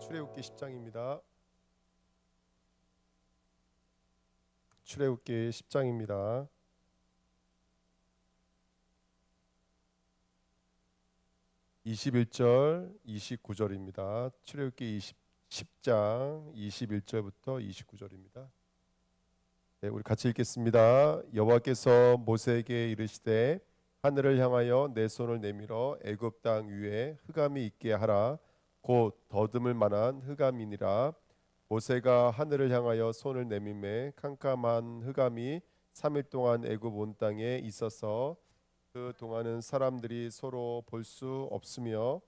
출애굽기 10장입니다. 출애굽기 10장입니다. 21절, 29절입니다. 출애굽기 10장 21절부터 29절입니다. 네, 우리 같이 읽겠습니다. 여호와께서 모세에게 이르시되 하늘을 향하여 내 손을 내밀어 애굽 땅 위에 흑암이 있게 하라. 곧 더듬을 만한 흑암이니라. 모세가 하늘을 향하여 손을 내밀매 캄캄한 흑암이 3일 동안 애굽 온 땅에 있어서 그 동안은 사람들이 서로 볼 수 없으며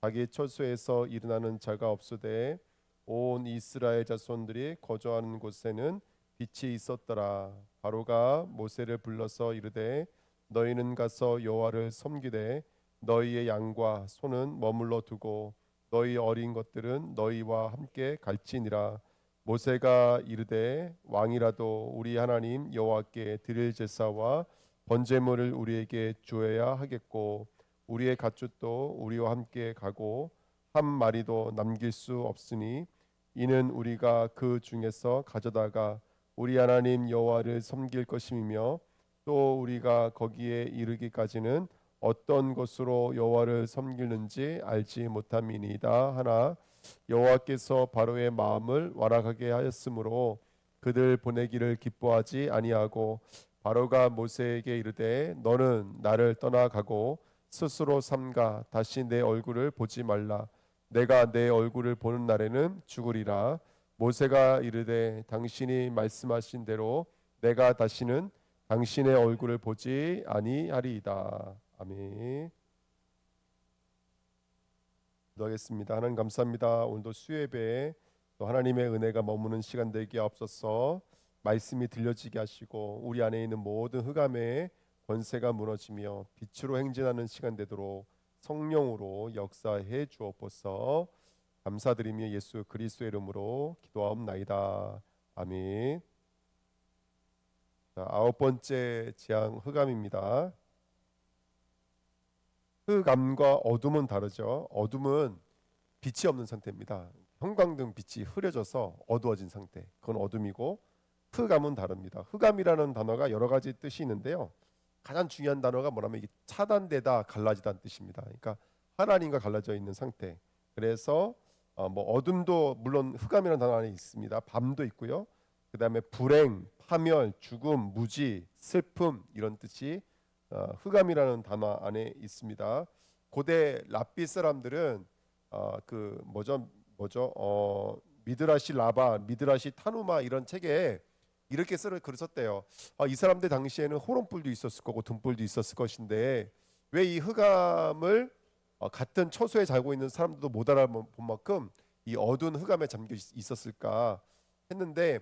자기 처소에서 일어나는 자가 없으되 온 이스라엘 자손들이 거주하는 곳에는 빛이 있었더라. 바로가 모세를 불러서 이르되 너희는 가서 여호와를 섬기되 너희의 양과 소는 머물러 두고 너희 어린 것들은 너희와 함께 갈지니라. 모세가 이르되 왕이라도 우리 하나님 여호와께 드릴 제사와 번제물을 우리에게 주어야 하겠고 우리의 가축도 우리와 함께 가고 한 마리도 남길 수 없으니 이는 우리가 그 중에서 가져다가 우리 하나님 여호와를 섬길 것임이며 또 우리가 거기에 이르기까지는 어떤 것으로 여호와를 섬기는지 알지 못함이니이다 하나 여호와께서 바로의 마음을 완악하게 하였으므로 그들 보내기를 기뻐하지 아니하고 바로가 모세에게 이르되 너는 나를 떠나가고 스스로 삼가 다시 내 얼굴을 보지 말라. 내가 내 얼굴을 보는 날에는 죽으리라. 모세가 이르되 당신이 말씀하신 대로 내가 다시는 당신의 얼굴을 보지 아니하리이다. 아멘. 기도하겠습니다. 하나님 감사합니다. 오늘도 수요예배에 또 하나님의 은혜가 머무는 시간 되게 하옵소서. 말씀이 들려지게 하시고 우리 안에 있는 모든 흑암의 권세가 무너지며 빛으로 행진하는 시간 되도록 성령으로 역사해 주옵소서. 감사드리며 예수 그리스도의 이름으로 기도하옵나이다. 아멘. 자, 9번째 재앙 흑암입니다. 흑암과 어둠은 다르죠. 어둠은 빛이 없는 상태입니다. 형광등 빛이 흐려져서 어두워진 상태, 그건 어둠이고 흑암은 다릅니다. 흑암이라는 단어가 여러 가지 뜻이 있는데요. 가장 중요한 단어가 뭐냐면 이게 차단되다, 갈라지다는 뜻입니다. 그러니까 하나님과 갈라져 있는 상태. 그래서 뭐 어둠도 물론 흑암이라는 단어 안에 있습니다. 밤도 있고요. 그 다음에 불행, 파멸, 죽음, 무지, 슬픔 이런 뜻이 흑암이라는 단어 안에 있습니다. 고대 랍비 사람들은 그 미드라시 라바, 미드라시 타누마 이런 책에 이렇게 글을 썼대요. 이 사람들 당시에는 호롱불도 있었을 거고 등불도 있었을 것인데 왜 이 흑암을 같은 처소에 살고 있는 사람들도 못 알아본 만큼 이 어두운 흑암에 잠겨 있었을까 했는데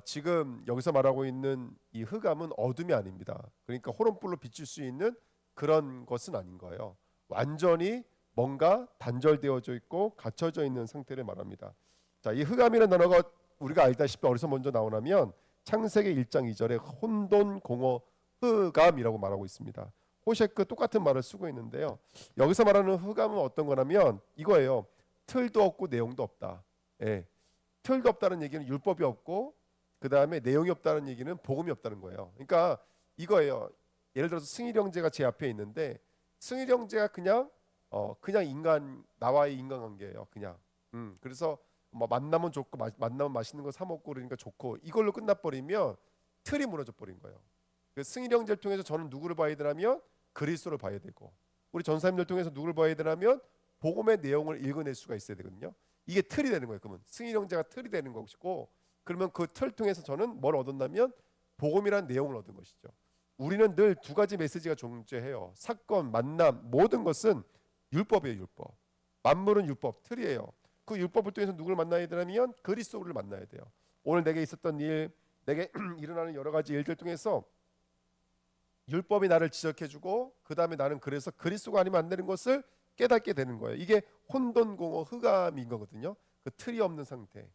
지금 여기서 말하고 있는 이 흑암은 어둠이 아닙니다. 그러니까 호롱불로 비칠 수 있는 그런 것은 아닌 거예요. 완전히 뭔가 단절되어져 있고 갇혀져 있는 상태를 말합니다. 자, 이 흑암이라는 단어가 우리가 알다시피 어디서 먼저 나오냐면 창세기 1장 2절에 혼돈 공허 흑암이라고 말하고 있습니다. 호셰크 똑같은 말을 쓰고 있는데요. 여기서 말하는 흑암은 어떤 거냐면 이거예요. 틀도 없고 내용도 없다. 예. 틀도 없다는 얘기는 율법이 없고 그 다음에 내용이 없다는 얘기는 복음이 없다는 거예요. 그러니까 이거예요. 예를 들어서 승일 형제가 제 앞에 있는데 승일 형제가 그냥 나와의 인간관계예요. 그냥. 그래서 뭐 만나면 좋고 만나면 맛있는 거 사 먹고 그러니까 좋고 이걸로 끝나버리면 틀이 무너져 버린 거예요. 그 승일 형제를 통해서 저는 누구를 봐야 되냐면 그리스도를 봐야 되고 우리 전사님들 통해서 누구를 봐야 되냐면 복음의 내용을 읽어낼 수가 있어야 되거든요. 이게 틀이 되는 거예요. 그러면 승일 형제가 틀이 되는 것이고 그러면 그 틀 통해서 저는 뭘 얻었냐면 복음이라는 내용을 얻은 것이죠. 우리는 늘 두 가지 메시지가 존재해요. 사건, 만남, 모든 것은 율법이에요. 율법. 만물은 율법, 틀이에요. 그 율법을 통해서 누구를 만나야 되냐면 그리스도를 만나야 돼요. 오늘 내게 있었던 일, 내게 일어나는 여러 가지 일들 통해서 율법이 나를 지적해주고 그 다음에 나는 그래서 그리스도가 아니면 안 되는 것을 깨닫게 되는 거예요. 이게 혼돈공허 흑암인 거거든요. 그 틀이 없는 상태,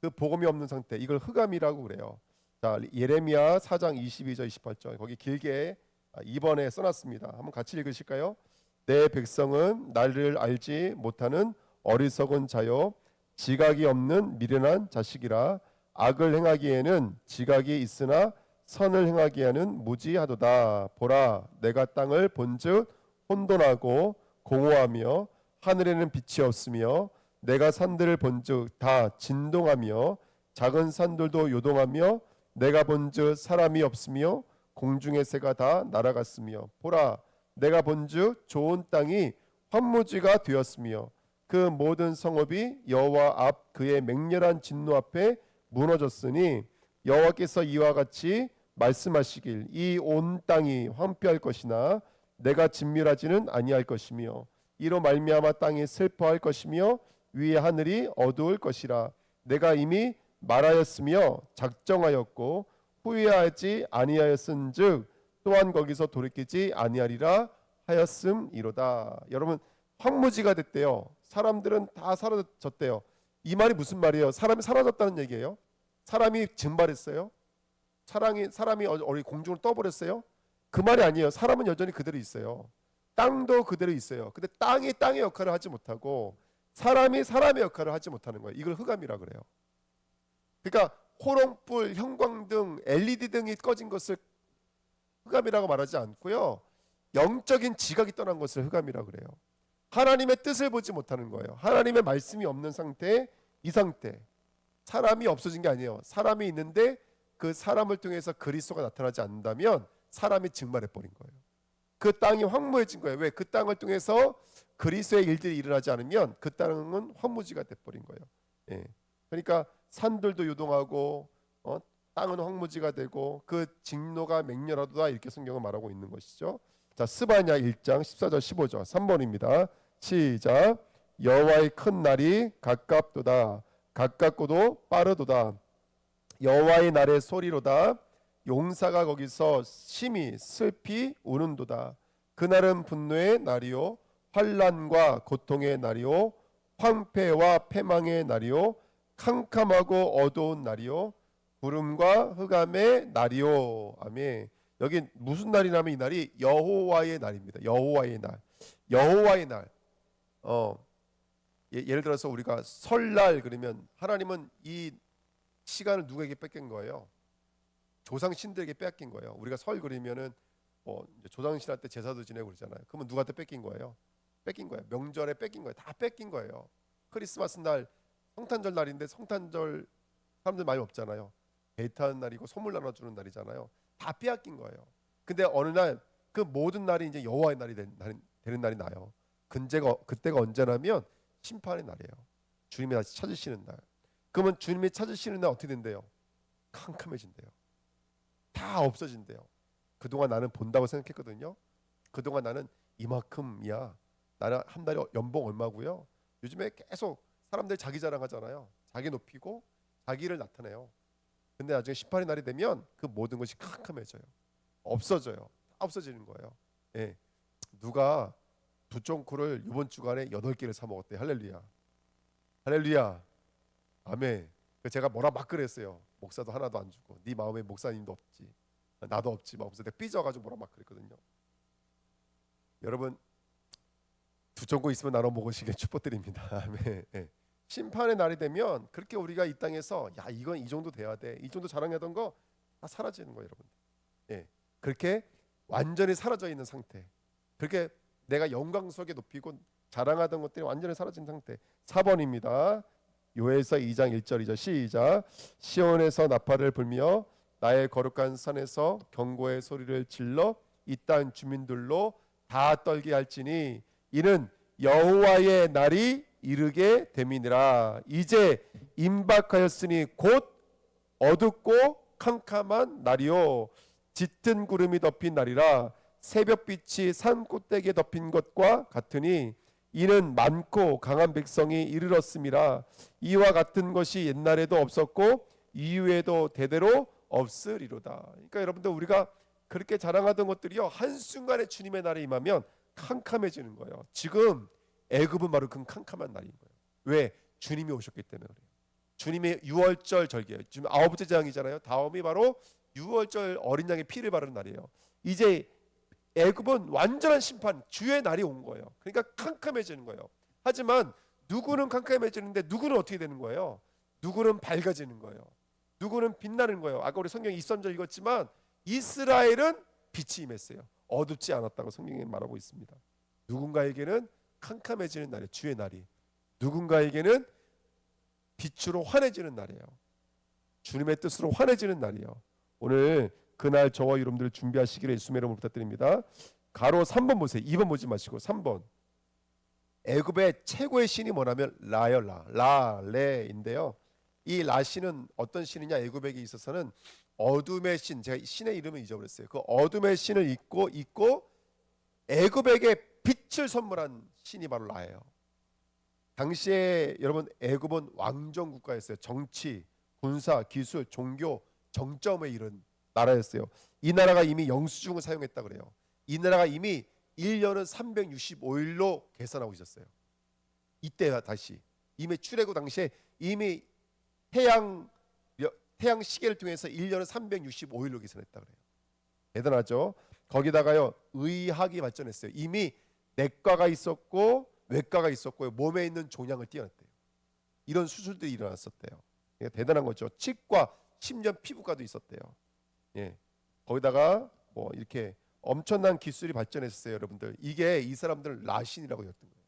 그 복음이 없는 상태, 이걸 흑암이라고 그래요. 자, 예레미야 4장 22절 28절 거기 길게 2번에 써놨습니다. 한번 같이 읽으실까요? 내 백성은 나를 알지 못하는 어리석은 자요 지각이 없는 미련한 자식이라. 악을 행하기에는 지각이 있으나 선을 행하기에는 무지하도다. 보라, 내가 땅을 본즉 혼돈하고 공허하며 하늘에는 빛이 없으며 내가 산들을 본즉 다 진동하며 작은 산들도 요동하며 내가 본즉 사람이 없으며 공중의 새가 다 날아갔으며 보라, 내가 본즉 좋은 땅이 황무지가 되었으며 그 모든 성읍이 여호와 앞 그의 맹렬한 진노 앞에 무너졌으니 여호와께서 이와 같이 말씀하시길 이 온 땅이 황폐할 것이나 내가 진멸하지는 아니할 것이며 이로 말미암아 땅이 슬퍼할 것이며 위의 하늘이 어두울 것이라. 내가 이미 말하였으며 작정하였고 후회하지 아니하였은즉 또한 거기서 돌이키지 아니하리라 하였음이로다. 여러분, 황무지가 됐대요. 사람들은 다 사라졌대요. 이 말이 무슨 말이에요? 사람이 사라졌다는 얘기예요? 사람이 증발했어요? 사람이 어디 공중을 떠버렸어요? 그 말이 아니에요. 사람은 여전히 그대로 있어요. 땅도 그대로 있어요. 근데 땅이 땅의 역할을 하지 못하고 사람이 사람의 역할을 하지 못하는 거예요. 이걸 흑암이라 그래요. 그러니까 호롱불, 형광등, LED 등이 꺼진 것을 흑암이라고 말하지 않고요. 영적인 지각이 떠난 것을 흑암이라 그래요. 하나님의 뜻을 보지 못하는 거예요. 하나님의 말씀이 없는 상태, 이 상태. 사람이 없어진 게 아니에요. 사람이 있는데 그 사람을 통해서 그리스도가 나타나지 않는다면 사람이 증발해 버린 거예요. 그 땅이 황무해진 거예요. 왜? 그 땅을 통해서 그리스도의 일들이 일어나지 않으면 그 땅은 황무지가 돼 버린 거예요. 예. 그러니까 산들도 요동하고 땅은 황무지가 되고 그 진노가 맹렬하도다 이렇게 성경은 말하고 있는 것이죠. 자, 스바냐 1장 14절 15절 3번입니다. 시작. 여호와의 큰 날이 가깝도다. 가깝고도 빠르도다. 여호와의 날의 소리로다. 용사가 거기서 심히 슬피 우는도다. 그날은 분노의 날이요 환난과 고통의 날이요 황폐와 패망의 날이요 캄캄하고 어두운 날이요 구름과 흑암의 날이요. 아멘. 여기 무슨 날이냐면 이 날이 여호와의 날입니다. 여호와의 날. 여호와의 날. 예를 들어서 우리가 설날 그러면 하나님은 이 시간을 누구에게 뺏긴 거예요? 조상 신들에게 뺏긴 거예요. 우리가 설 그리면은 조상 신한테 제사도 지내고 그러잖아요. 그러면 누구한테 뺏긴 거예요? 뺏긴 거예요. 명절에 뺏긴 거예요. 다 뺏긴 거예요. 크리스마스 날, 성탄절 날인데 성탄절 사람들 많이 없잖아요. 데이트하는 날이고 선물 나눠주는 날이잖아요. 다 빼앗긴 거예요. 근데 어느 날 그 모든 날이 이제 여호와의 날이 되는 날이 나요. 그때가 언제냐면 심판의 날이에요. 주님이 다시 찾으시는 날. 그러면 주님이 찾으시는 날 어떻게 된대요? 캄캄해진대요. 다 없어진대요. 그동안 나는 본다고 생각했거든요. 그동안 나는 이만큼이야. 나는 한 달에 연봉 얼마고요. 요즘에 계속 사람들이 자기 자랑하잖아요. 자기 높이고 자기를 나타내요. 근데 나중에 심판의 날이 되면 그 모든 것이 캄캄해져요. 없어져요. 다 없어지는 거예요. 예. 누가 두쫑코를 이번 주간에 8개를 사 먹었대. 할렐루야. 할렐루야. 아멘. 제가 뭐라 막 그랬어요. 목사도 하나도 안 주고 네 마음에 목사님도 없지. 나도 없지. 막 내가 삐져가지고 뭐라 막 그랬거든요. 여러분 두쫑코 있으면 나눠 먹으시길 축복드립니다. 아멘. 예. 심판의 날이 되면 그렇게 우리가 이 땅에서 야 이건 이 정도 돼야 돼. 이 정도 자랑하던 거 다 사라지는 거예요, 여러분. 예. 그렇게 완전히 사라져 있는 상태. 그렇게 내가 영광스럽게 높이고 자랑하던 것들이 완전히 사라진 상태. 4번입니다. 요엘서 2장 1절 2절 시작. 시온에서 나팔을 불며 나의 거룩한 산에서 경고의 소리를 질러 이 땅 주민들로 다 떨게 할지니 이는 여호와의 날이 이르게 됨이니라. 이제 임박하였으니 곧 어둡고 캄캄한 날이요 짙은 구름이 덮인 날이라. 새벽빛이 산 꼭대기에 덮인 것과 같으니 이는 많고 강한 백성이 이르렀음이라. 이와 같은 것이 옛날에도 없었고 이후에도 대대로 없으리로다. 그러니까 여러분들 우리가 그렇게 자랑하던 것들이요 한순간에 주님의 날이 임하면 캄캄해지는 거예요. 지금 애굽은 바로 그 캄캄한 날인 거예요. 왜? 주님이 오셨기 때문에 그래요. 주님의 유월절 절기예요. 지금 9번째 장이잖아요. 다음이 바로 유월절 어린 양의 피를 바르는 날이에요. 이제 애굽은 완전한 심판, 주의 날이 온 거예요. 그러니까 캄캄해지는 거예요. 하지만 누구는 캄캄해지는데 누구는 어떻게 되는 거예요? 누구는 밝아지는 거예요. 누구는 빛나는 거예요. 아까 우리 성경 23절 읽었지만 이스라엘은 빛이 임했어요. 어둡지 않았다고 성경이 말하고 있습니다. 누군가에게는 캄캄해지는 날이 주의 날이, 누군가에게는 빛으로 환해지는 날이에요. 주님의 뜻으로 환해지는 날이에요. 오늘 그날 저와 여러분들 준비하시기를 예수님의 이름으로 부탁드립니다. 가로 3번 보세요. 2번 보지 마시고 3번. 애굽의 최고의 신이 뭐냐면 라요, 라레인데요. 이 라신은 어떤 신이냐? 애굽에게 있어서는 어둠의 신, 제가 신의 이름을 잊어버렸어요. 그 어둠의 신을 잊고 애굽에게 빛을 선물한 신이 바로 라예요. 당시에 여러분 애굽은 왕정 국가였어요. 정치, 군사, 기술, 종교, 정점에 이른 나라였어요. 이 나라가 이미 영수증을 사용했다 그래요. 이 나라가 이미 1년은 365일로 계산하고 있었어요. 이때가 다시 이미 출애굽 당시에 이미 태양 시계를 통해서 1년은 365일로 계산했다 그래요. 대단하죠. 거기다가요 의학이 발전했어요. 이미 내과가 있었고 외과가 있었고요. 몸에 있는 종양을 떼어냈대요. 이런 수술들이 일어났었대요. 대단한 거죠. 치과, 심지어 피부과도 있었대요. 예. 거기다가 뭐 이렇게 엄청난 기술이 발전했어요, 여러분들. 이게 이 사람들을 라신이라고 했던 거예요.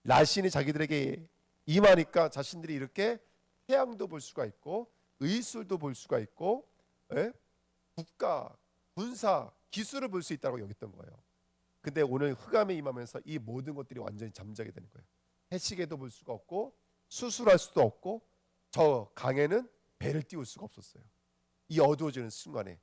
라신이 자기들에게 임하니까 자신들이 이렇게 태양도 볼 수가 있고 의술도 볼 수가 있고 국가, 군사, 기술을 볼 수 있다고 여겼던 거예요. 근데 오늘 흑암에 임하면서 이 모든 것들이 완전히 잠자게 되는 거예요. 해시계도 볼 수가 없고 수술할 수도 없고 저 강에는 배를 띄울 수가 없었어요. 이 어두워지는 순간에.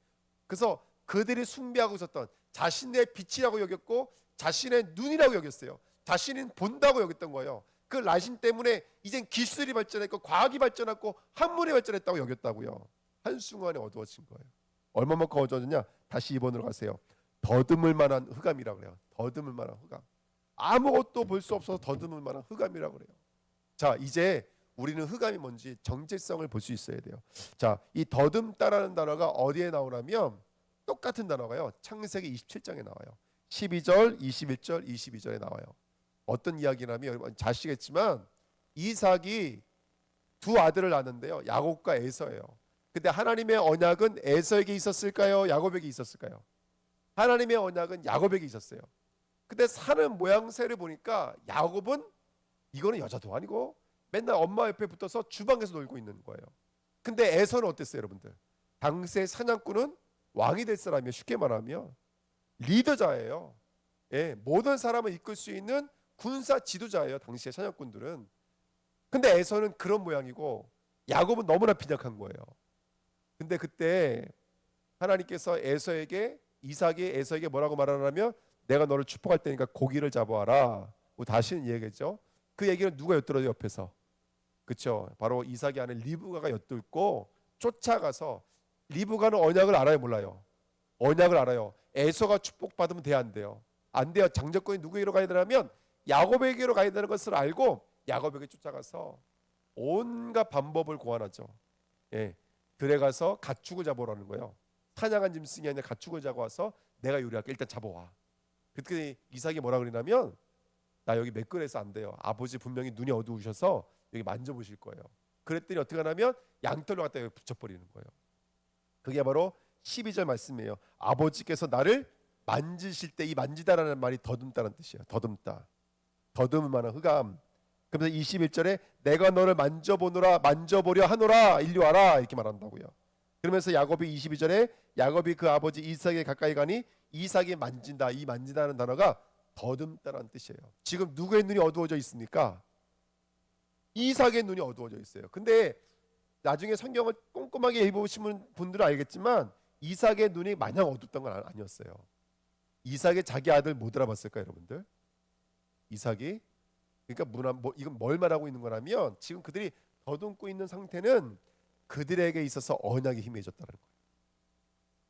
그래서 그들이 숭배하고 있었던 자신의 빛이라고 여겼고 자신의 눈이라고 여겼어요. 자신은 본다고 여겼던 거예요. 그 라신 때문에 이젠 기술이 발전했고 과학이 발전했고 학문이 발전했다고 여겼다고요. 한순간에 어두워진 거예요. 얼마만큼 어두워졌냐? 다시 2번으로 가세요. 더듬을 만한 흑암이라고 그래요. 더듬을 만한 흑암. 아무것도 볼 수 없어서 더듬을 만한 흑암이라고 그래요. 자, 이제 우리는 흑암이 뭔지 정체성을 볼 수 있어야 돼요. 자, 이 더듬다라는 단어가 어디에 나오냐면 똑같은 단어가요. 창세기 27장에 나와요. 12절, 21절, 22절에 나와요. 어떤 이야기냐면 여러분 잘 아시겠지만 이삭이 두 아들을 낳았는데요. 야곱과 에서예요. 근데 하나님의 언약은 에서에게 있었을까요? 야곱에게 있었을까요? 하나님의 언약은 야곱에게 있었어요. 근데 사는 모양새를 보니까 야곱은 이거는 여자도 아니고 맨날 엄마 옆에 붙어서 주방에서 놀고 있는 거예요. 근데 에서는 어땠어요, 여러분들? 당시의 사냥꾼은 왕이 될 사람이에요. 쉽게 말하면 리더자예요. 예, 모든 사람을 이끌 수 있는 군사 지도자예요. 당시의 사냥꾼들은. 근데 에서는 그런 모양이고 야곱은 너무나 빈약한 거예요. 근데 그때 하나님께서 이삭이 에서에게 뭐라고 말하냐면 내가 너를 축복할 테니까 고기를 잡아와라. 뭐 다시는 얘기했죠. 그 얘기를 누가 엿들어요 옆에서? 그렇죠. 바로 이삭이 아는 리브가가 엿듣고 쫓아가서 리브가는 언약을 알아요 몰라요? 언약을 알아요. 에서가 축복받으면 돼야 안 돼요? 안 돼요. 장자권이 누구에게로 가야 되냐면 야곱에게로 가야 되는 것을 알고 야곱에게 쫓아가서 온갖 방법을 고안하죠. 예, 들에 가서 가축을 잡아오라는 거예요. 사냥한 짐승이 아니라 가축을 잡아와서 내가 요리할게. 일단 잡아와. 그때 이삭이 뭐라 그러냐면 나 여기 매끌에서 안 돼요. 아버지 분명히 눈이 어두우셔서 여기 만져보실 거예요. 그랬더니 어떻게 하냐면 양털로 갖다 여기 붙여버리는 거예요. 그게 바로 12절 말씀이에요. 아버지께서 나를 만지실 때 이 만지다라는 말이 더듬다라는 뜻이에요. 더듬다. 더듬을 만한 흑암. 그러면서 21절에 내가 너를 만져보려 하노라 이리 와라 이렇게 말한다고요. 그러면서 야곱이 22절에 야곱이 그 아버지 이삭에 가까이 가니 이삭이 만진다. 이 만진다는 단어가 더듬다라는 뜻이에요. 지금 누구의 눈이 어두워져 있습니까? 이삭의 눈이 어두워져 있어요. 근데 나중에 성경을 꼼꼼하게 읽어보시는 분들은 알겠지만 이삭의 눈이 마냥 어둡던 건 아니었어요. 이삭의 자기 아들 못 알아봤을까요, 여러분들? 이삭이 그러니까 이건 뭘 말하고 있는 거냐면 지금 그들이 더듬고 있는 상태는 그들에게 있어서 언약이 희미해졌다는 거예요.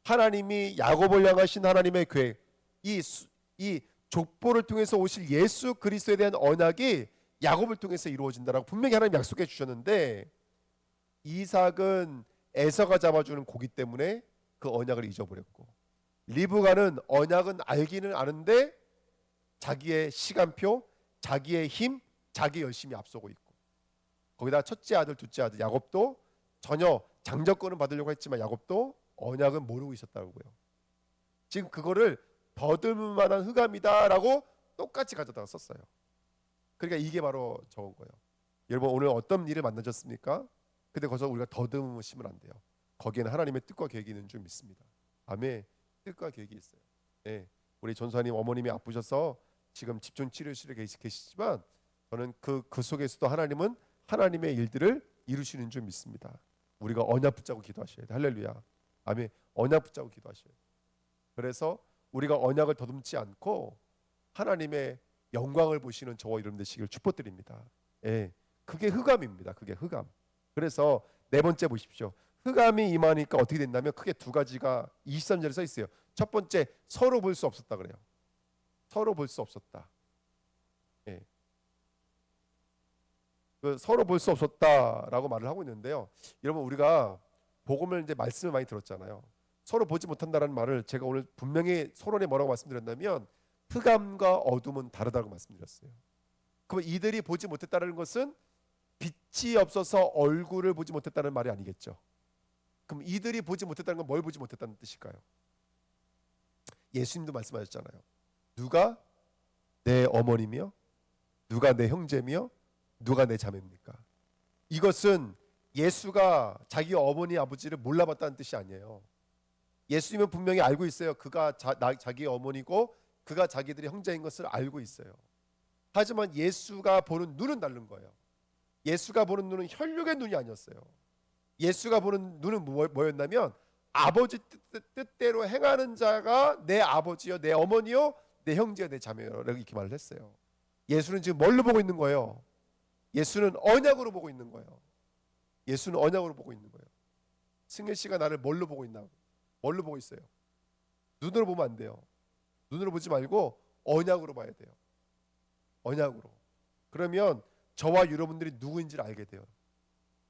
하나님이 야곱을 향하신 하나님의 계획, 이 족보를 통해서 오실 예수 그리스도에 대한 언약이 야곱을 통해서 이루어진다라고 분명히 하나님 약속해 주셨는데 이삭은 에서가 잡아주는 고기 때문에 그 언약을 잊어버렸고 리브가는 언약은 알기는 아는데 자기의 시간표, 자기의 힘, 자기 열심히 앞서고 있고, 거기다 첫째 아들 둘째 아들 야곱도 전혀 장정권을 받으려고 했지만 야곱도 언약은 모르고 있었다고요. 지금 그거를 더듬을 만한 흑암이다라고 똑같이 가져다가 썼어요. 그러니까 이게 바로 적은 거예요. 여러분 오늘 어떤 일을 만나셨습니까? 근데 거기서 우리가 더듬으시면 안 돼요. 거기에는 하나님의 뜻과 계획이 있는 줄 믿습니다. 아멘. 뜻과 계획이 있어요. 예. 우리 전사님 어머님이 아프셔서 지금 집중 치료실에 계시지만 저는 그 속에서도 하나님은 하나님의 일들을 이루시는 줄 믿습니다. 우리가 언약 붙잡고 기도하셔야 돼. 할렐루야. 아멘. 언약 붙잡고 기도하셔야 돼. 그래서 우리가 언약을 더듬지 않고 하나님의 영광을 보시는 저와 여러분 되시길 축복드립니다. 예. 그게 흑암입니다. 그게 흑암. 그래서 네 번째 보십시오. 흑암이 임하니까 어떻게 된다면 크게 두 가지가 23절에 써 있어요. 첫 번째, 서로 볼 수 없었다 그래요. 서로 볼 수 없었다. 예. 그 서로 볼 수 없었다라고 말을 하고 있는데요. 여러분 우리가 복음을 이제 말씀을 많이 들었잖아요. 서로 보지 못한다라는 말을 제가 오늘 분명히 서론에 뭐라고 말씀드렸냐면 흑암과 어둠은 다르다고 말씀드렸어요. 그럼 이들이 보지 못했다는 것은 빛이 없어서 얼굴을 보지 못했다는 말이 아니겠죠. 그럼 이들이 보지 못했다는 건 뭘 보지 못했다는 뜻일까요? 예수님도 말씀하셨잖아요. 누가 내 어머니며 누가 내 형제며 누가 내 자매입니까? 이것은 예수가 자기 어머니 아버지를 몰라봤다는 뜻이 아니에요. 예수님은 분명히 알고 있어요. 그가 자기 어머니고 그가 자기들의 형제인 것을 알고 있어요. 하지만 예수가 보는 눈은 다른 거예요. 예수가 보는 눈은 혈육의 눈이 아니었어요. 예수가 보는 눈은 뭐였냐면 아버지 뜻대로 행하는 자가 내 아버지요, 내 어머니요, 내 형제요, 내 자매요 이렇게 말을 했어요. 예수는 지금 뭘로 보고 있는 거예요? 예수는 언약으로 보고 있는 거예요. 예수는 언약으로 보고 있는 거예요. 승현 씨가 나를 뭘로 보고 있나? 뭘로 보고 있어요? 눈으로 보면 안 돼요. 눈으로 보지 말고 언약으로 봐야 돼요. 언약으로. 그러면 저와 여러분들이 누구인지를 알게 돼요.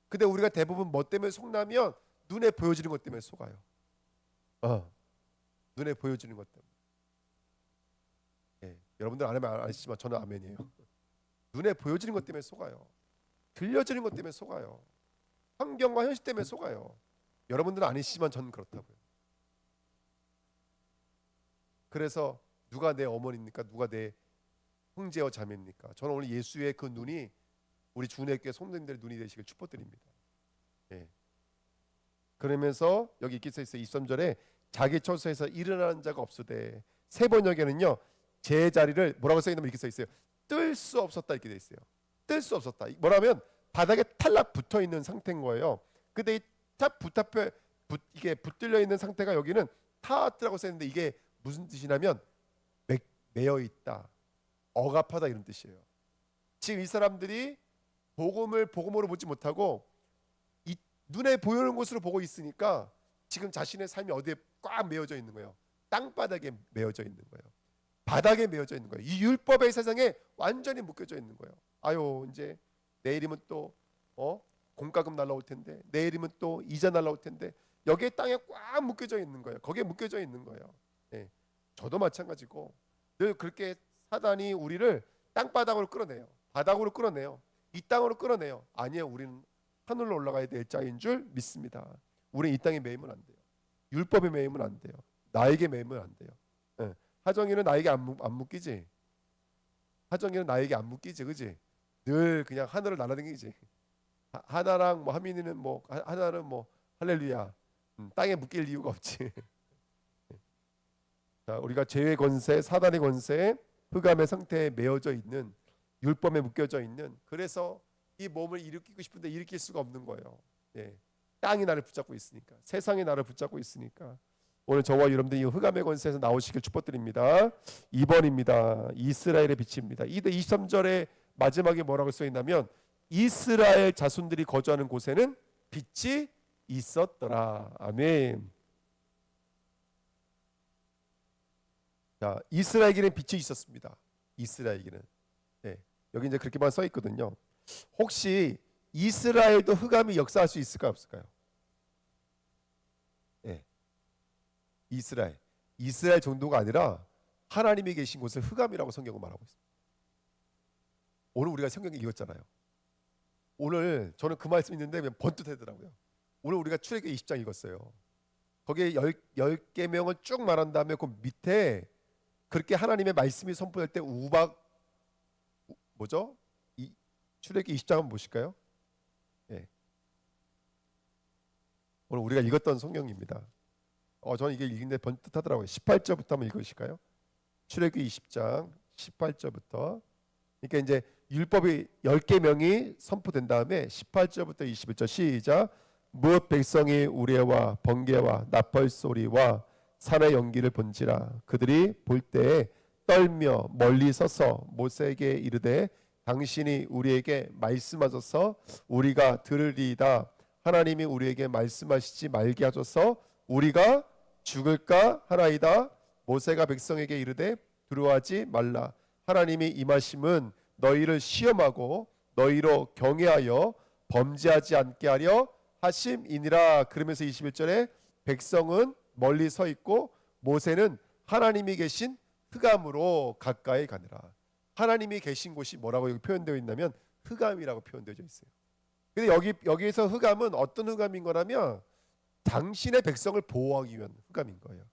근데 우리가 대부분 뭐 때문에 속나면 눈에 보여지는 것 때문에 속아요. 눈에 보여지는 것 때문에. 예, 여러분들 안 하면 아시지만 저는 아멘이에요. 눈에 보여지는 것 때문에 속아요. 들려지는 것 때문에 속아요. 환경과 현실 때문에 속아요. 여러분들은 아니시지만 저는 그렇다고요. 그래서 누가 내 어머니입니까? 누가 내 형제와 자매입니까? 저는 오늘 예수의 그 눈이 우리 주내교회 성도님들의 눈이 되시길 축복드립니다. 예. 그러면서 여기 이렇게 써 있어요. 23절에 자기 처소에서 일어나는 자가 없으되 세 번역에는요 제 자리를 뭐라고 써 있냐면 이렇게 써 있어요. 뜰 수 없었다 이렇게 돼 있어요. 뜰 수 없었다. 뭐라면 바닥에 탈락 붙어 있는 상태인 거예요. 근데 이게 붙들려 있는 상태가 여기는 타트라고 써 있는데 이게 무슨 뜻이냐면 매여 있다, 억압하다 이런 뜻이에요. 지금 이 사람들이 복음으로 보지 못하고 이 눈에 보이는 곳으로 보고 있으니까 지금 자신의 삶이 어디에 꽉 메어져 있는 거예요. 땅바닥에 메어져 있는 거예요. 바닥에 메어져 있는 거예요. 이 율법의 세상에 완전히 묶여져 있는 거예요. 아유 이제 내일이면 또 공과금 날라올 텐데 내일이면 또 이자 날라올 텐데 여기에 땅에 꽉 묶여져 있는 거예요. 거기에 묶여져 있는 거예요. 네. 저도 마찬가지고 늘 그렇게 사단이 우리를 땅바닥으로 끌어내요. 바닥으로 끌어내요. 이 땅으로 끌어내요. 아니에요. 우리는 하늘로 올라가야 될 자인 줄 믿습니다. 우리는 이 땅에 매이면 안 돼요. 율법에 매이면 안 돼요. 나에게 매이면 안 돼요. 네. 하정이는 나에게 안 묶이지. 하정이는 나에게 안 묶이지, 그지? 늘 그냥 하늘을 날아다니지. 하나랑 뭐 하민이는 뭐 하나는 뭐 할렐루야. 땅에 묶일 이유가 없지. 자, 우리가 죄의 권세, 사단의 권세, 흑암의 상태에 매어져 있는 율법에 묶여져 있는 그래서 이 몸을 일으키고 싶은데 일으킬 수가 없는 거예요. 예. 땅이 나를 붙잡고 있으니까 세상이 나를 붙잡고 있으니까 오늘 저와 여러분들이 이 흑암의 권세에서 나오시길 축복드립니다. 2번입니다. 이스라엘의 빛입니다. 이때 23절에 마지막에 뭐라고 써 있냐면 이스라엘 자손들이 거주하는 곳에는 빛이 있었더라. 아멘. 자, 이스라엘에게는 빛이 있었습니다. 이스라엘에게는. 네, 여기 이제 그렇게만 써 있거든요. 혹시 이스라엘도 흑암이 역사할 수 있을까요, 없을까요? 네, 이스라엘 정도가 아니라 하나님이 계신 곳을 흑암이라고 성경은 말하고 있습니다. 오늘 우리가 성경을 읽었잖아요. 오늘 저는 그 말씀 있는데 그냥 번뜩하더라고요. 오늘 우리가 출애굽기 20장 읽었어요. 거기에 열 계명을 쭉 말한 다음에 그 밑에 그렇게 하나님의 말씀이 선포될 때 뭐죠? 이 출애굽기 20장 한번 보실까요? 예. 오늘 우리가 읽었던 성경입니다. 저는 이게 읽는데 번뜩하더라고요. 18절부터 한번 읽으실까요? 출애굽기 20장 18절부터. 그러니까 이제 율법이 10계명이 선포된 다음에 18절부터 21절 시작. 무엇 백성이 우레와 번개와 나팔 소리와 산의 연기를 본지라. 그들이 볼 때에 떨며 멀리 서서 모세에게 이르되 당신이 우리에게 말씀하셔서 우리가 들으리이다. 하나님이 우리에게 말씀하시지 말게 하셔서 우리가 죽을까 하나이다. 모세가 백성에게 이르되 두려워하지 말라. 하나님이 임하심은 너희를 시험하고 너희로 경외하여 범죄하지 않게 하려 하심이니라. 그러면서 21절에 백성은 멀리 서 있고 모세는 하나님이 계신 흑암으로 가까이 가니라. 하나님이 계신 곳이 뭐라고 여기 표현되어 있냐면 흑암이라고 표현되어 있어요. 근데 여기에서 흑암은 어떤 흑암인 거라면 당신의 백성을 보호하기 위한 흑암인 거예요.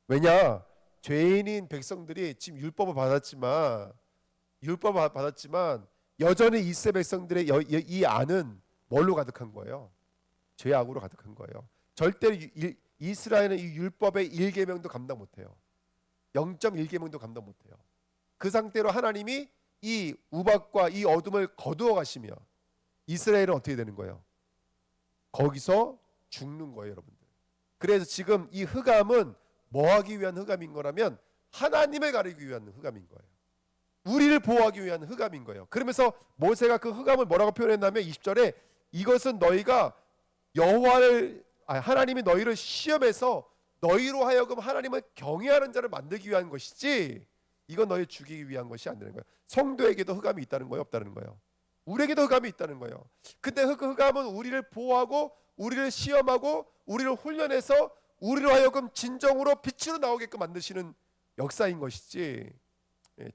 왜냐? 죄인인 백성들이 지금 율법을 받았지만 여전히 이스라엘 백성들의 이 안은 뭘로 가득한 거예요? 죄악으로 가득한 거예요. 절대로 이스라엘은 이 율법의 1계명도 감당 못해요. 0.1계명도 감당 못해요. 그 상태로 하나님이 이 우박과 이 어둠을 거두어 가시며 이스라엘은 어떻게 되는 거예요? 거기서 죽는 거예요, 여러분들. 그래서 지금 이 흑암은 뭐 하기 위한 흑암인 거라면 하나님을 가리기 위한 흑암인 거예요. 우리를 보호하기 위한 흑암인 거예요. 그러면서 모세가 그 흑암을 뭐라고 표현했냐면 20절에 이것은 너희가 하나님이 너희를 시험해서 너희로 하여금 하나님을 경외하는 자를 만들기 위한 것이지 이건 너희 죽이기 위한 것이 안 되는 거예요. 성도에게도 흑암이 있다는 거예요, 없다는 거예요? 우리에게도 흑암이 있다는 거예요. 근데 흑암은 우리를 보호하고 우리를 시험하고 우리를 훈련해서 우리로 하여금 진정으로 빛으로 나오게끔 만드시는 역사인 것이지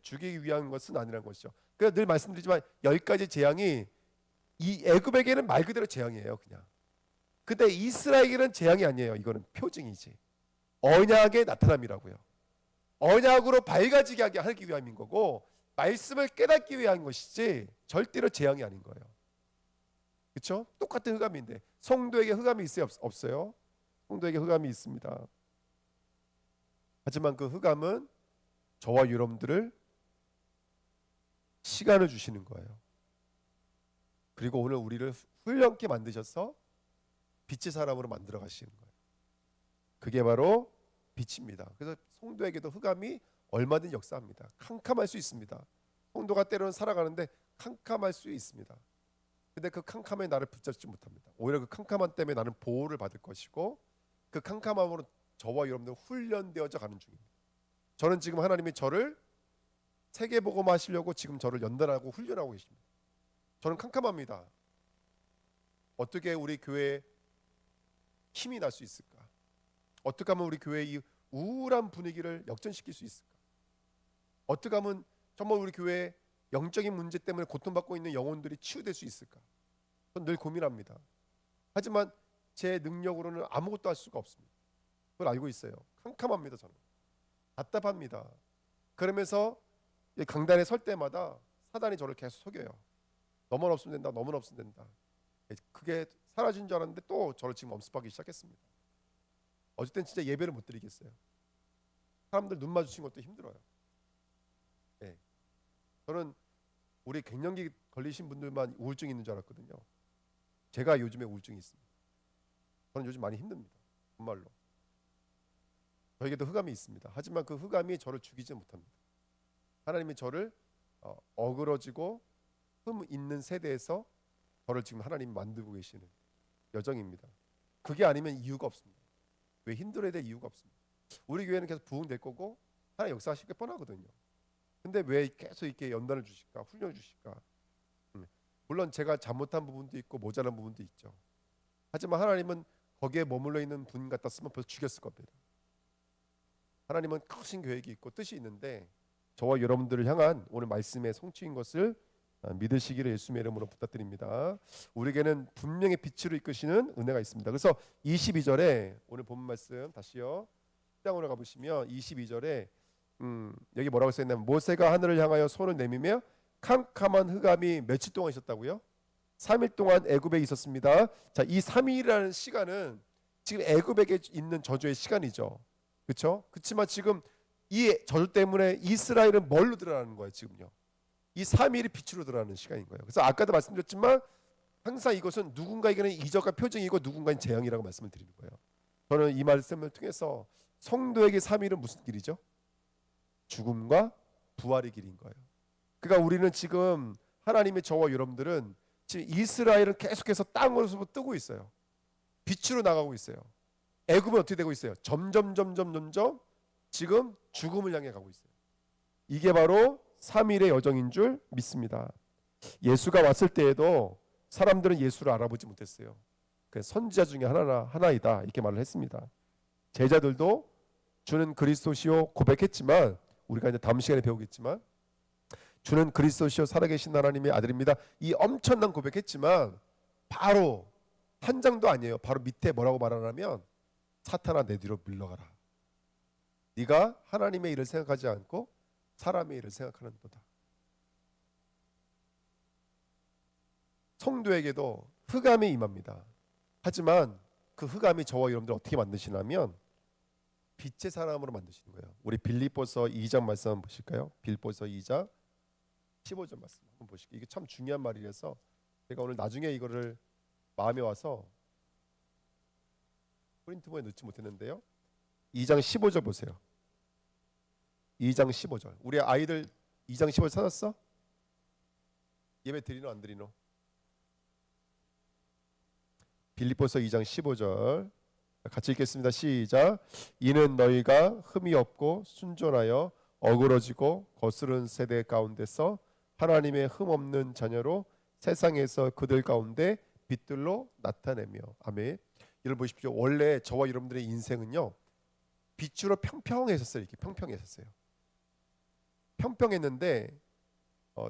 죽이기 위한 것은 아니라는 것이죠. 그래서 늘 말씀드리지만 10가지 재앙이 이 애굽에게는 말 그대로 재앙이에요, 그냥. 근데 이스라엘에게는 재앙이 아니에요. 이거는 표징이지. 언약의 나타남이라고요. 언약으로 밝아지게 하기 위함인 거고 말씀을 깨닫기 위한 것이지 절대로 재앙이 아닌 거예요. 그렇죠? 똑같은 흑암인데 성도에게 흑암이 있어요, 없어요? 성도에게 흑암이 있습니다. 하지만 그 흑암은 저와 여러분들을 시간을 주시는 거예요. 그리고 오늘 우리를 훈련케 만드셔서 빛의 사람으로 만들어 가시는 거예요. 그게 바로 빛입니다. 그래서 성도에게도 흑암이 얼마든지 역사합니다. 캄캄할 수 있습니다. 성도가 때로는 살아가는데 캄캄할 수 있습니다. 근데 그 캄캄에 나를 붙잡지 못합니다. 오히려 그 캄캄함 때문에 나는 보호를 받을 것이고 그 캄캄함으로 저와 여러분들 훈련되어져 가는 중입니다. 저는 지금 하나님이 저를 세계복음 하시려고 지금 저를 연단하고 훈련하고 계십니다. 저는 캄캄합니다. 어떻게 우리 교회에 힘이 날 수 있을까? 어떻게 하면 우리 교회의 이 우울한 분위기를 역전시킬 수 있을까? 어떻게 하면 정말 우리 교회에 영적인 문제 때문에 고통받고 있는 영혼들이 치유될 수 있을까? 저는 늘 고민합니다. 하지만 제 능력으로는 아무것도 할 수가 없습니다. 그걸 알고 있어요. 캄캄합니다. 저는 답답합니다. 그러면서 강단에 설 때마다 사단이 저를 계속 속여요. 너만 없으면 된다. 너만 없으면 된다. 그게 사라진 줄 알았는데 또 저를 지금 엄습하기 시작했습니다. 어쩔 땐 진짜 예배를 못 드리겠어요. 사람들 눈 마주치는 것도 힘들어요. 네. 저는 우리 갱년기 걸리신 분들만 우울증이 있는 줄 알았거든요. 제가 요즘에 우울증이 있습니다. 저는 요즘 많이 힘듭니다. 정말로. 저에게도 흑암이 있습니다. 하지만 그 흑암이 저를 죽이지 못합니다. 하나님이 저를 어그러지고 흠 있는 세대에서 저를 지금 하나님이 만들고 계시는 여정입니다. 그게 아니면 이유가 없습니다. 왜 힘들어야 될 이유가 없습니다. 우리 교회는 계속 부흥될 거고 하나님 역사하실 게 뻔하거든요. 근데 왜 계속 이렇게 연단을 주실까? 훈련을 주실까? 물론 제가 잘못한 부분도 있고 모자란 부분도 있죠. 하지만 하나님은 거기에 머물러 있는 분 같았으면 벌써 죽였을 겁니다. 하나님은 크신 계획이 있고 뜻이 있는데 저와 여러분들을 향한 오늘 말씀의 성취인 것을 믿으시기를 예수님의 이름으로 부탁드립니다. 우리에게는 분명히 빛으로 이끄시는 은혜가 있습니다. 그래서 22절에 오늘 본문 말씀 다시요. 10장으로 가보시면 22절에 여기 뭐라고 써있냐면 모세가 하늘을 향하여 손을 내밀며 캄캄한 흑암이 며칠 동안 있었다고요? 3일 동안 애굽에 있었습니다. 자, 이 3일이라는 시간은 지금 애굽에 있는 저주의 시간이죠. 그렇죠? 그렇지만 지금 이 저주 때문에 이스라엘은 뭘로 드러나는 거예요, 지금요? 이 3일이 빛으로 드러나는 시간인 거예요. 그래서 아까도 말씀드렸지만 항상 이것은 누군가에게는 이적과 표징이고 누군가는 재앙이라고 말씀을 드리는 거예요. 저는 이 말씀을 통해서 성도에게 3일은 무슨 길이죠? 죽음과 부활의 길인 거예요. 그러니까 우리는 지금 하나님의 저와 여러분들은 지금 이스라엘은 계속해서 땅으로서 뜨고 있어요. 빛으로 나가고 있어요. 애굽은 어떻게 되고 있어요? 점점 지금 죽음을 향해 가고 있어요. 이게 바로 3일의 여정인 줄 믿습니다. 예수가 왔을 때에도 사람들은 예수를 알아보지 못했어요. 선지자 중에 하나이다 이렇게 말을 했습니다. 제자들도 주는 그리스도시요 고백했지만 우리가 이제 다음 시간에 배우겠지만 주는 그리스도시요 살아계신 하나님의 아들입니다. 이 엄청난 고백했지만 바로 한 장도 아니에요. 바로 밑에 뭐라고 말하냐면 사탄아 내 뒤로 물러가라. 네가 하나님의 일을 생각하지 않고 사람의 일을 생각하는도다. 성도에게도 흑암이 임합니다. 하지만 그 흑암이 저와 여러분들 어떻게 만드시냐면 빛의 사람으로 만드시는 거예요. 우리 빌립보서 2장 말씀 한번 보실까요? 빌립보서 2장 15절 말씀 한번 보실게요. 이게 참 중요한 말이라서 제가 오늘 나중에 이거를 마음에 와서 프린트본에 넣지 못했는데요. 2장 15절 보세요. 2장 15절. 우리 아이들 2장 15절 찾았어? 예배 드리노 안 드리노? 빌립보서 2장 15절 같이 읽겠습니다. 시작. 이는 너희가 흠이 없고 순전하여 어그러지고 거스른 세대 가운데서 하나님의 흠 없는 자녀로 세상에서 그들 가운데 빛들로 나타내며. 아멘. 여러분 보십시오. 원래 저와 여러분들의 인생은요 빛으로 평평했었어요. 이렇게 평평했었어요. 평평했는데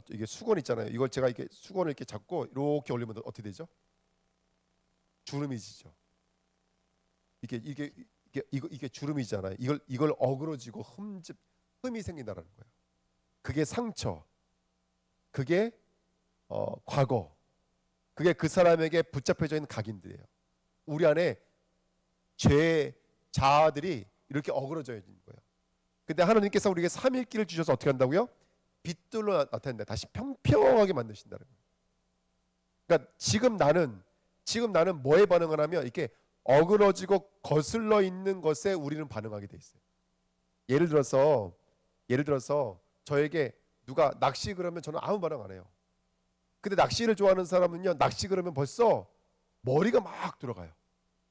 이게 수건 있잖아요. 이걸 제가 이렇게 수건을 이렇게 잡고 이렇게 올리면 어떻게 되죠? 주름이 지죠. 이게 주름이잖아요. 이걸 어그러지고 흠이 생긴다라는 거예요. 그게 상처, 그게 과거, 그게 그 사람에게 붙잡혀져 있는 각인들이에요. 우리 안에 죄의 자아들이 이렇게 어그러져 있는 거예요. 근데 하나님께서 우리에게 3일길을 주셔서 어떻게 한다고요? 빛들로 나타낸다. 다시 평평하게 만드신다는 거예요. 그러니까 지금 나는 뭐에 반응을 하면 이렇게 어그러지고 거슬러 있는 것에 우리는 반응하게 돼 있어요. 예를 들어서 저에게 누가 낚시 그러면 저는 아무 반응 안 해요. 근데 낚시를 좋아하는 사람은요, 낚시 그러면 벌써 머리가 막 들어가요.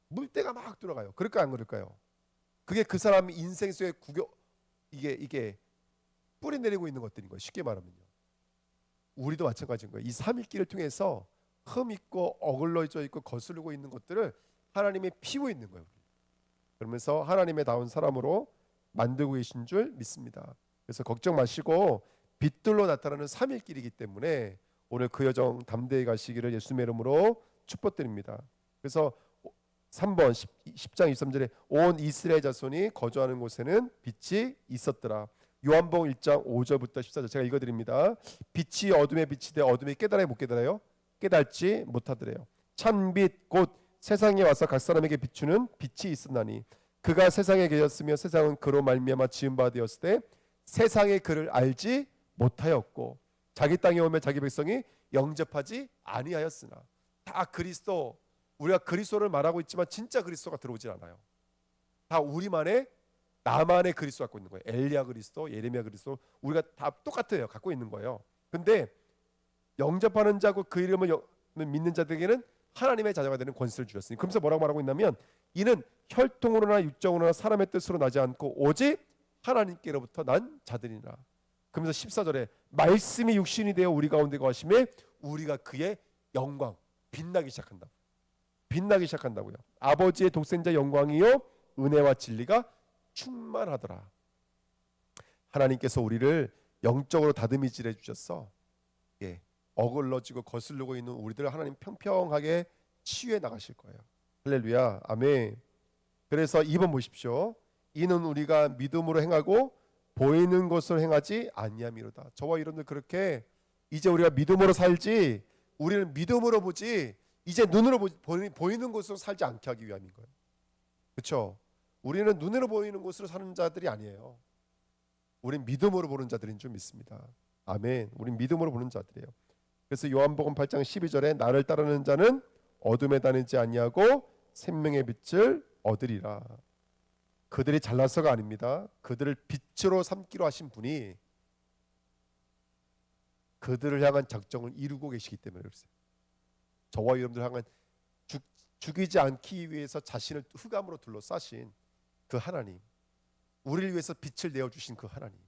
물때가 막 들어가요. 그럴까요, 안 그럴까요? 그게 그 사람 인생 속에 이게 뿌리 내리고 있는 것들인 거예요. 쉽게 말하면요. 우리도 마찬가지인 거예요. 이 3일길을 통해서 흠 있고 어글러져 있고 거스르고 있는 것들을 하나님이 피고 있는 거예요. 그러면서 하나님의 다운 사람으로 만들고 계신 줄 믿습니다. 그래서 걱정 마시고 빛들로 나타나는 3일길이기 때문에 오늘 그 여정 담대히 가시기를 예수님의 이름으로 축복드립니다. 그래서 3번 10장 23절에 온 이스라엘 자손이 거주하는 곳에는 빛이 있었더라. 요한복음 1장 5절부터 14절 제가 읽어드립니다. 빛이 어둠에 비치되 어둠이 깨달아야 못 깨달아요? 깨달지 못하더래요. 참빛 곧 세상에 와서 각 사람에게 비추는 빛이 있었나니 그가 세상에 계셨으며 세상은 그로 말미암아 지은 바 되었을 때 세상의 그를 알지 못하였고 자기 땅에 오면 자기 백성이 영접하지 아니하였으나. 다 그리스도, 우리가 그리스도를 말하고 있지만 진짜 그리스도가 들어오질 않아요. 다 우리만의 나만의 그리스도 갖고 있는 거예요. 엘리야 그리스도, 예레미야 그리스도, 우리가 다 똑같아요. 갖고 있는 거예요. 근데 영접하는 자고 그 이름을 믿는 자들에게는 하나님의 자녀가 되는 권세를 주셨으니. 그러면서 뭐라고 말하고 있냐면 이는 혈통으로나 육정으로나 사람의 뜻으로 나지 않고 오직 하나님께로부터 난 자들이라. 그러면서 14절에 말씀이 육신이 되어 우리 가운데 거하심에 우리가 그의 영광 빛나기 시작한다고요. 아버지의 독생자 영광이요 은혜와 진리가 충만하더라. 하나님께서 우리를 영적으로 다듬이질해 주셨어. 예, 어글러지고 거슬리고 있는 우리들을 하나님 평평하게 치유해 나가실 거예요. 할렐루야. 아멘. 그래서 2번 보십시오. 이는 우리가 믿음으로 행하고 보이는 것으로 행하지 아니함이로다. 저와 여러분들 그렇게 이제 우리가 믿음으로 살지, 우리는 믿음으로 보지 이제 눈으로 보이는 것으로 살지 않게 하기 위함인 거예요. 그렇죠? 우리는 눈으로 보이는 것으로 사는 자들이 아니에요. 우린 믿음으로 보는 자들인 줄 믿습니다. 아멘. 우린 믿음으로 보는 자들이에요. 그래서 요한복음 8장 12절에 나를 따르는 자는 어둠에 다니지 아니하고 생명의 빛을 얻으리라. 그들이 잘나서가 아닙니다. 그들을 빛으로 삼기로 하신 분이 그들을 향한 작정을 이루고 계시기 때문에 그렇습니다. 저와 여러분들 향한 죽이지 않기 위해서 자신을 흑암으로 둘러싸신 그 하나님, 우리를 위해서 빛을 내어주신 그 하나님,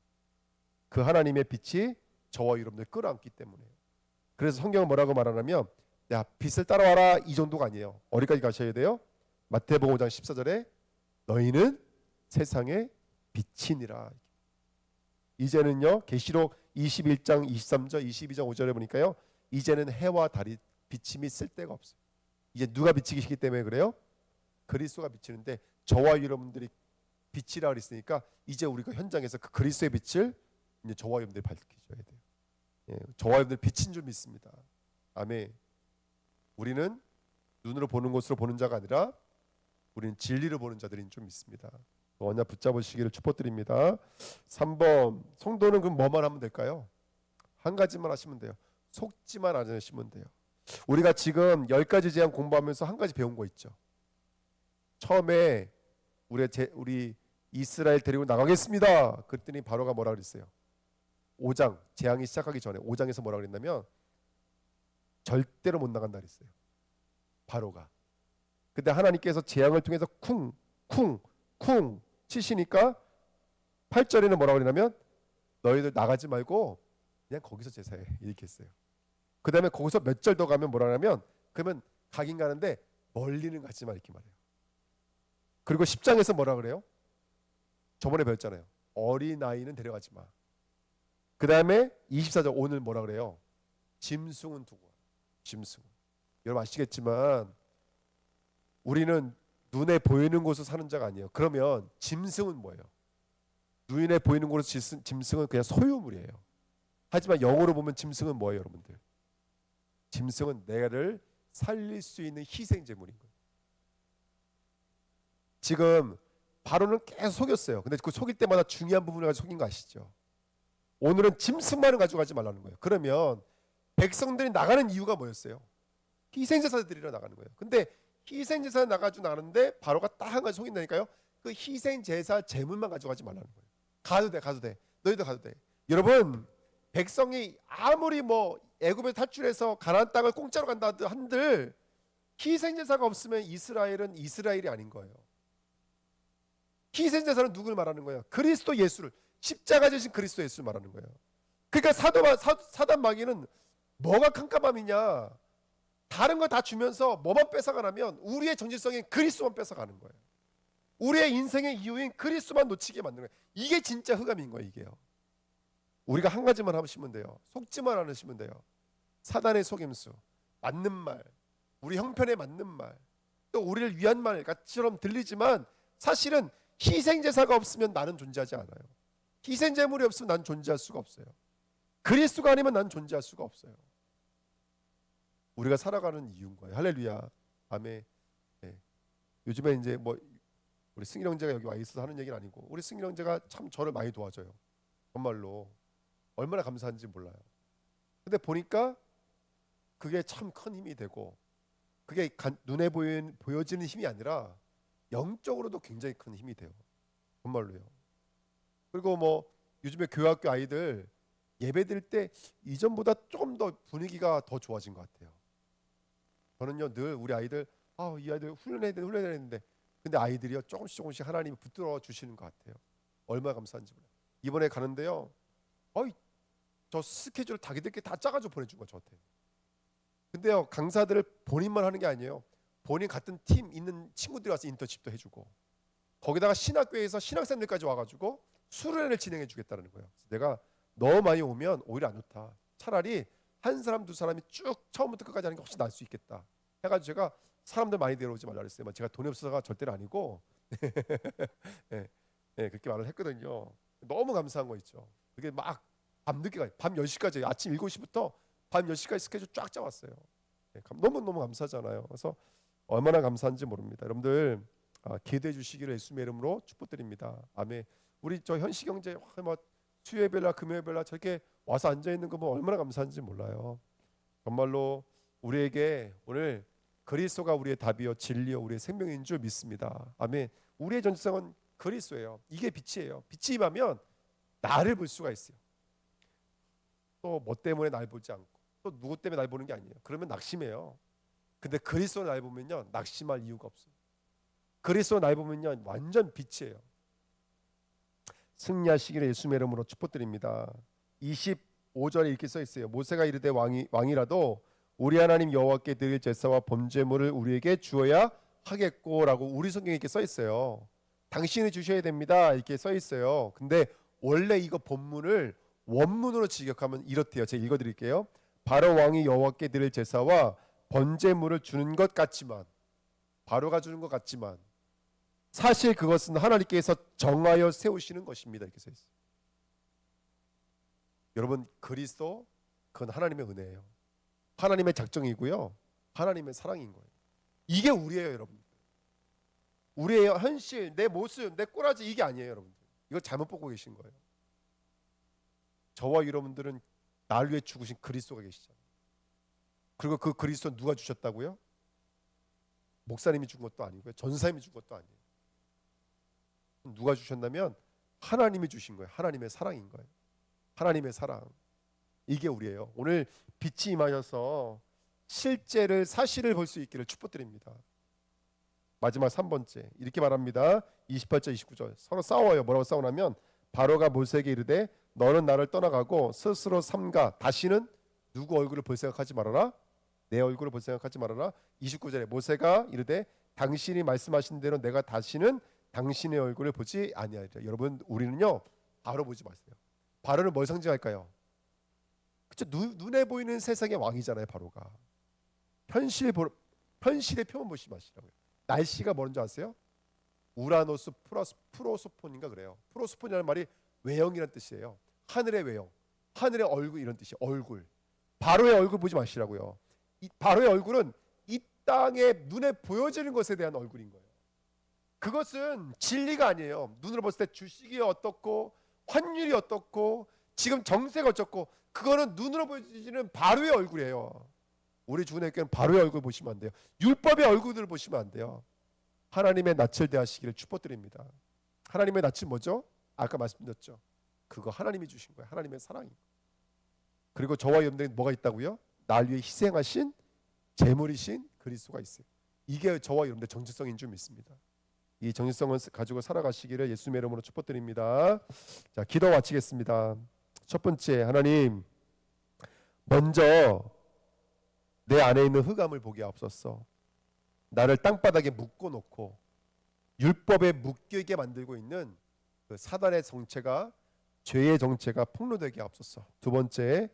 그 하나님의 빛이 저와 여러분들 끌어안기 때문에. 그래서 성경은 뭐라고 말하냐면 야 빛을 따라와라 이 정도가 아니에요. 어디까지 가셔야 돼요? 마태복음 5장 14절에 너희는 세상의 빛이니라. 이제는요 계시록 21장 23절 22장 5절에 보니까요 이제는 해와 달이 비침이 쓸 데가 없어요. 이제 누가 비치기 때문에 그래요? 그리스도가 비치는데 저와 여러분들이 빛이라 그랬으니까 이제 우리가 현장에서 그 그리스도의 빛을 이제 저와 여러분들이 밝혀줘야 돼요. 예, 저와 여러분들 빛인 줄 믿습니다. 아멘. 우리는 눈으로 보는 것으로 보는 자가 아니라 우리는 진리를 보는 자들인 줄 믿습니다. 언약 붙잡으시기를 축복드립니다. 3번 성도는 그럼 뭐만 하면 될까요? 한 가지만 하시면 돼요. 속지만 않으시면 돼요. 우리가 지금 10가지 제한 공부하면서 한 가지 배운 거 있죠. 처음에 우리 이스라엘 데리고 나가겠습니다. 그랬더니 바로가 뭐라 그랬어요? 5장 재앙이 시작하기 전에 5장에서 뭐라 그랬냐면 절대로 못 나간다 그랬어요. 바로가. 근데 하나님께서 재앙을 통해서 쿵쿵쿵 치시니까 8절에는 뭐라고 그러냐면 너희들 나가지 말고 그냥 거기서 제사해 이렇게 했어요. 그 다음에 거기서 몇 절 더 가면 뭐라 하냐면 그러면 가긴 가는데 멀리는 가지 마 이렇게 말해요. 그리고 10장에서 뭐라 그래요? 저번에 배웠잖아요. 어린아이는 데려가지 마. 그 다음에 24절 오늘 뭐라 그래요? 짐승은 두고 와. 짐승은. 여러분 아시겠지만 우리는 눈에 보이는 곳에서 사는 자가 아니에요. 그러면 짐승은 뭐예요? 눈에 보이는 곳에서 짐승은 그냥 소유물이에요. 하지만 영어로 보면 짐승은 뭐예요 여러분들? 짐승은 내를 살릴 수 있는 희생제물인 거예요. 지금 바로는 계속 속였어요. 근데 그 속일 때마다 중요한 부분을 가지고 속인 거 아시죠? 오늘은 짐승만을 가지고 가지 말라는 거예요. 그러면 백성들이 나가는 이유가 뭐였어요? 희생제사들이라 나가는 거예요. 근데 희생제사 나가지고 나가는데 바로가 딱 한 가지 속인다니까요. 그 희생제사 제물만 가져가지 말라는 거예요. 가도 돼. 너희도 가도 돼. 여러분 백성이 아무리 뭐 애굽에 탈출해서 가나안 땅을 공짜로 간다 한들 희생제사가 없으면 이스라엘은 이스라엘이 아닌 거예요. 희생제사는 누구를 말하는 거예요? 그리스도 예수를 십자가 지신 그리스도 예수를 말하는 거예요. 그러니까 사단 마귀는 뭐가 깜깜함이냐? 다른 거 다 주면서 뭐만 뺏어가냐면 우리의 정체성인 그리스도만 뺏어가는 거예요. 우리의 인생의 이유인 그리스도만 놓치게 만드는 거예요. 이게 진짜 흑암인 거예요. 이게요. 우리가 한 가지만 하시면 돼요. 속지만 않으시면 돼요. 사단의 속임수, 맞는 말, 우리 형편에 맞는 말, 또 우리를 위한 말 같이처럼 들리지만 사실은 희생제사가 없으면 나는 존재하지 않아요. 희생제물이 없으면 난 존재할 수가 없어요. 그리스도가 아니면 난 존재할 수가 없어요. 우리가 살아가는 이유인 거예요. 할렐루야. 아멘. 네. 요즘에 이제 뭐 우리 승일 형제가 여기 와 있어서 하는 얘기는 아니고 우리 승일 형제가 참 저를 많이 도와줘요. 정말로 얼마나 감사한지 몰라요. 근데 보니까 그게 참 큰 힘이 되고 그게 눈에 보여지는 힘이 아니라 영적으로도 굉장히 큰 힘이 돼요. 정말로요. 그리고 뭐 요즘에 교회학교 아이들 예배 드릴 때 이전보다 조금 더 분위기가 더 좋아진 것 같아요. 저는요 늘 우리 아이들 이 아이들 훈련해야 되는데 근데 아이들이요 조금씩 하나님이 붙들어 주시는 것 같아요. 얼마나 감사한지 몰라요. 이번에 가는데요 저 스케줄 자기들끼리 다 짜가지고 보내준 거 저한테. 근데요 강사들을 본인만 하는 게 아니에요. 본인 같은 팀 있는 친구들이 와서 인턴십도 해주고 거기다가 신학교에서 신학생들까지 와가지고 수련회를 진행해 주겠다는 거예요. 내가 너무 많이 오면 오히려 안 좋다. 차라리 한 사람 두 사람이 쭉 처음부터 끝까지 하는 게 훨씬 나을 수 있겠다 해가지고 제가 사람들 많이 데려오지 말라 그랬어요. 제가 돈이 없어서가 절대로 아니고 예, 예, 그렇게 말을 했거든요. 너무 감사한 거 있죠. 그게 막 밤늦게까지 밤 10시까지 아침 7시부터 밤 10시까지 스케줄 쫙 짜왔어요. 예, 너무너무 감사하잖아요. 그래서 얼마나 감사한지 모릅니다. 여러분들 기대해 주시기를 예수님의 이름으로 축복드립니다. 아멘. 우리 저 현시경제 뭐 수요예배나 금요예배나 저렇게 와서 앉아 있는 거 보면 얼마나 감사한지 몰라요. 정말로 우리에게 오늘 그리스도가 우리의 답이요 진리요 우리의 생명인 줄 믿습니다. 아멘. 우리의 전지성은 그리스도예요. 이게 빛이에요. 빛이 임하면 나를 볼 수가 있어요. 또 뭐 때문에 날 보지 않고 또 누구 때문에 날 보는 게 아니에요. 그러면 낙심해요. 근데 그리스도 날 보면요 낙심할 이유가 없어요. 그리스도 날 보면요 완전 빛이에요. 승리하시기를 예수님의 이름으로 축복드립니다. 25절에 이렇게 써 있어요. 모세가 이르되 왕이라도 우리 하나님 여호와께 드릴 제사와 번제물을 우리에게 주어야 하겠고라고 우리 성경에 이렇게 써 있어요. 당신이 주셔야 됩니다 이렇게 써 있어요. 근데 원래 이거 본문을 원문으로 직역하면 이렇대요. 제가 읽어드릴게요. 바로 왕이 여호와께 드릴 제사와 번제물을 주는 것 같지만 바로가 주는 것 같지만 사실 그것은 하나님께서 정하여 세우시는 것입니다 이렇게 써 있어요. 여러분 그리스도 그건 하나님의 은혜예요. 하나님의 작정이고요. 하나님의 사랑인 거예요. 이게 우리예요 여러분. 우리의 현실, 내 모습, 내 꼬라지 이게 아니에요 여러분들. 이걸 잘못 보고 계신 거예요. 저와 여러분들은 날 위해 죽으신 그리스도가 계시잖아요. 그리고 그 그리스도 누가 주셨다고요? 목사님이 준 것도 아니고요. 전사님이 준 것도 아니에요. 누가 주셨냐면 하나님이 주신 거예요. 하나님의 사랑인 거예요. 하나님의 사랑. 이게 우리예요. 오늘 빛이 임하셔서 실제를 사실을 볼 수 있기를 축복드립니다. 마지막 3번째 이렇게 말합니다. 28절 29절 서로 싸워요. 뭐라고 싸우냐면 바로가 모세에게 이르되 너는 나를 떠나가고 스스로 삼가 다시는 누구 얼굴을 볼 생각하지 말아라. 내 얼굴을 볼 생각하지 말아라. 29절에 모세가 이르되 당신이 말씀하신 대로 내가 다시는 당신의 얼굴을 보지 아니하리라. 여러분 우리는요 바로 보지 마세요. 바로는 뭘 상징할까요? 그쵸? 눈에 보이는 세상의 왕이잖아요. 바로가 현실의 표현 보지 마시라고요. 날씨가 뭔지 아세요? 우라노스 프로소폰인가 그래요. 프로소폰이라는 말이 외형이라는 뜻이에요. 하늘의 외형, 하늘의 얼굴 이런 뜻이에요. 얼굴. 바로의 얼굴 보지 마시라고요. 이 바로의 얼굴은 이 땅에 눈에 보여지는 것에 대한 얼굴인 거예요. 그것은 진리가 아니에요. 눈으로 봤을 때 주식이 어떻고 환율이 어떻고 지금 정세가 어떻고 그거는 눈으로 보여지는 바로의 얼굴이에요. 우리 주님께는 바로의 얼굴 보시면 안 돼요. 율법의 얼굴을 보시면 안 돼요. 하나님의 낯을 대하시기를 축복드립니다. 하나님의 낯은 뭐죠? 아까 말씀드렸죠. 그거 하나님이 주신 거예요. 하나님의 사랑이. 그리고 저와 여러분들에게 뭐가 있다고요? 날 위해 희생하신 제물이신 그리스도가 있어요. 이게 저와 여러분들의 정체성인 줄 믿습니다. 이 정체성을 가지고 살아가시기를 예수님의 이름으로 축복드립니다. 자, 기도 마치겠습니다. 첫 번째, 하나님 먼저 내 안에 있는 흑암을 보게 하옵소서. 나를 땅바닥에 묶어놓고 율법에 묶이게 만들고 있는 그 사단의 정체가 죄의 정체가 폭로되게 하옵소서. 두 번째,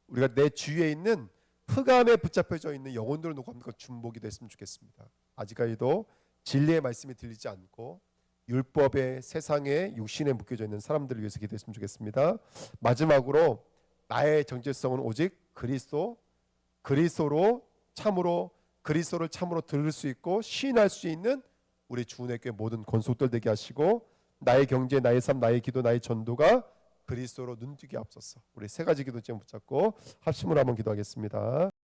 우리가 내 주위에 있는 흑암에 붙잡혀져 있는 영혼들을 놓고 한번 중보기 됐으면 좋겠습니다. 아직까지도 진리의 말씀이 들리지 않고 율법의 세상에 육신에 묶여져 있는 사람들을 위해서 기도했으면 좋겠습니다. 마지막으로 나의 정체성은 오직 그리스도를 참으로 들을 수 있고 시인할 수 있는 우리 주은혜 교회 모든 권속들 되게 하시고 나의 경제, 나의 삶, 나의 기도, 나의 전도가 그리스도로 눈뜨게 앞서서 우리 세 가지 기도 제목 붙잡고 합심으로 한번 기도하겠습니다.